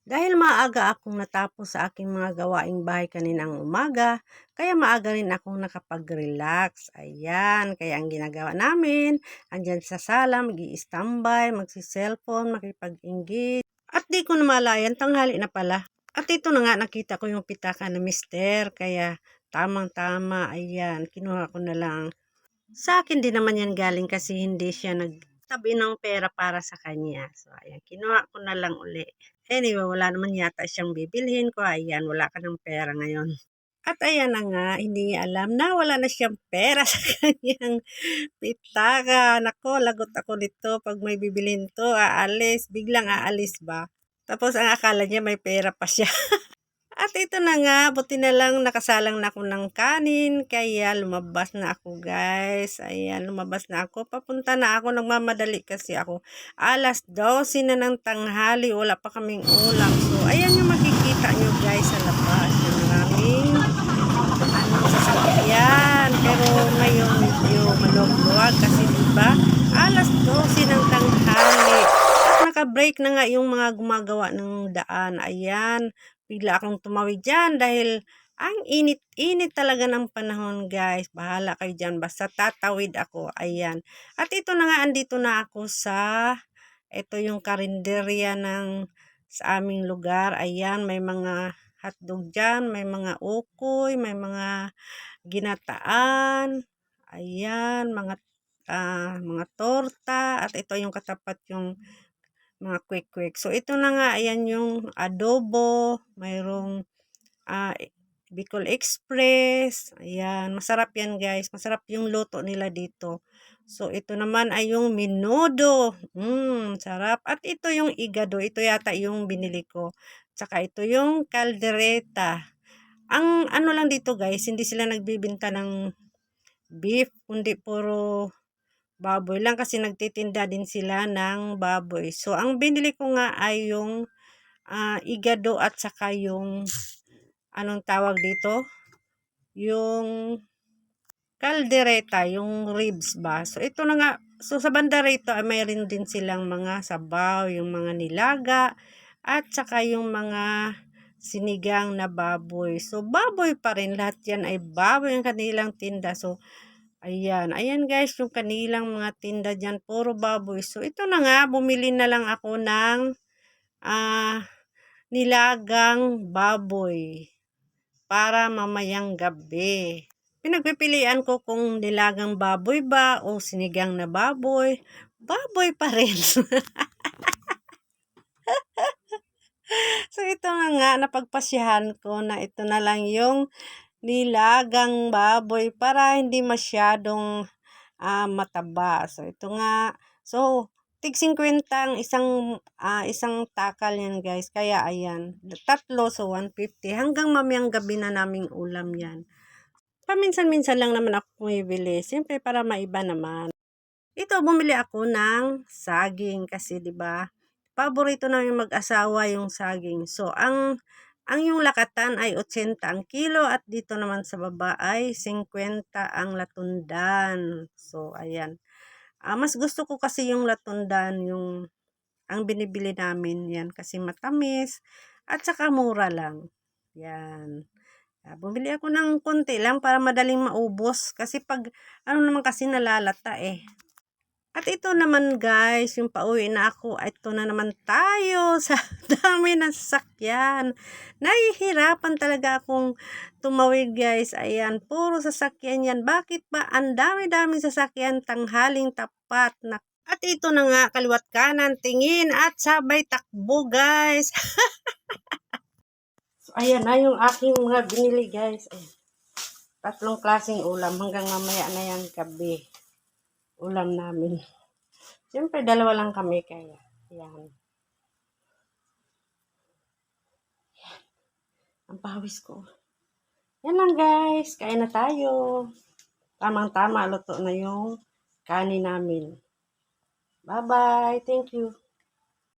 Dahil maaga akong natapos sa aking mga gawaing bahay kaninang umaga, kaya maaga rin akong nakapag-relax. Ayan, kaya ang ginagawa namin, andyan sa sala, mag-i-standby, magsi-cellphone, makipag-inggit. At di ko namalayan, tanghali na pala. At ito na nga, nakita ko yung pitaka na mister, kaya tamang-tama, ayan, kinuha ko na lang. Sa akin din naman yan galing kasi hindi siya nagtabi ng pera para sa kanya. So, ayan, kinuha ko na lang uli. Anyway, wala naman yata siyang bibilhin ko. Ayan, wala ka ng pera ngayon. At ayan na nga, hindi niya alam na wala na siyang pera sa kanyang pitaka. Nako, lagot ako nito. Pag may bibilhin to, aalis. Biglang aalis ba? Tapos ang akala niya may pera pa siya. At ito na nga, buti na lang nakasalang na ako ng kanin, kaya lumabas na ako guys. Ayan, lumabas na ako. Papunta na ako, nagmamadali kasi ako. 12:00 na ng tanghali, wala pa kaming ulam. So, ayan yung makikita nyo guys sa labas. Yung maraming sasakyan. Pero ngayon medyo malugluwag kasi diba, 12:00 ng tanghali. At naka-break na nga yung mga gumagawa ng daan. Ayan, bigla akong tumawid dyan dahil ang init-init talaga ng panahon guys. Bahala kayo dyan. Basta tatawid ako. Ayan. At ito na nga, andito na ako ito yung karinderya sa aming lugar. Ayan, may mga hotdog dyan, may mga ukoy, may mga ginataan. Ayan, mga torta. At ito yung katapat yung mga quick. So, ito na nga, ayan yung adobo, mayroong Bicol Express. Ayan, masarap yan guys. Masarap yung luto nila dito. So, ito naman ay yung menudo. Sarap. At ito yung igado. Ito yata yung binili ko. Tsaka ito yung caldereta. Ang ano lang dito guys, hindi sila nagbibinta ng beef, kundi puro baboy lang kasi nagtitinda din sila ng baboy. So, ang binili ko nga ay yung igado at saka yung anong tawag dito? Yung caldereta, yung ribs ba? So, ito na nga. So, sa banda rito ay mayroon din silang mga sabaw, yung mga nilaga, at saka yung mga sinigang na baboy. So, baboy pa rin. Lahat yan ay baboy ang kanilang tinda. So, ayan. Ayan guys, yung kanilang mga tinda dyan. Puro baboy. So, ito na nga. Bumili na lang ako ng nilagang baboy para mamayang gabi. Pinagpipilian ko kung nilagang baboy ba o sinigang na baboy. Baboy pa rin. So, ito nga, napagpasyahan ko na ito na lang yung nilagang baboy para hindi masyadong mataba. So, ito nga. So, tig 50 ang isang takal yan guys. Kaya ayan, tatlo, so 150. Hanggang mamayang gabi na naming ulam yan. Paminsan-minsan lang naman ako bumibili. Siyempre para maiba naman. Ito, bumili ako ng saging kasi 'di ba? Paborito namin mag-asawa yung saging. So, ang yung lakatan ay 80 ang kilo at dito naman sa baba ay 50 ang latundan. So, ayan. Mas gusto ko kasi yung latundan, ang binibili namin yan kasi matamis at saka mura lang. Yan. Bumili ako ng konti lang para madaling maubos kasi pag ano naman kasi nalalata eh. At ito naman guys, yung pauwi na ako, ito na naman tayo sa dami ng sasakyan. Nahihirapan talaga akong tumawid guys. Ayan, puro sasakyan yan. Bakit ba ang dami-daming sasakyan tanghaling tapat na. At ito na nga, kaliwat kanan, tingin at sabay takbo guys. So, ayan na yung aking mga binili guys. Ayan. 3 klaseng ulam hanggang mamaya na yan gabi. Ulam namin. Siyempre, 2 lang kami kaya. Yan. Yan. Ang pawis ko. Yan lang guys. Kain na tayo. Tamang-tama. Luto na yung kanin namin. Bye-bye. Thank you.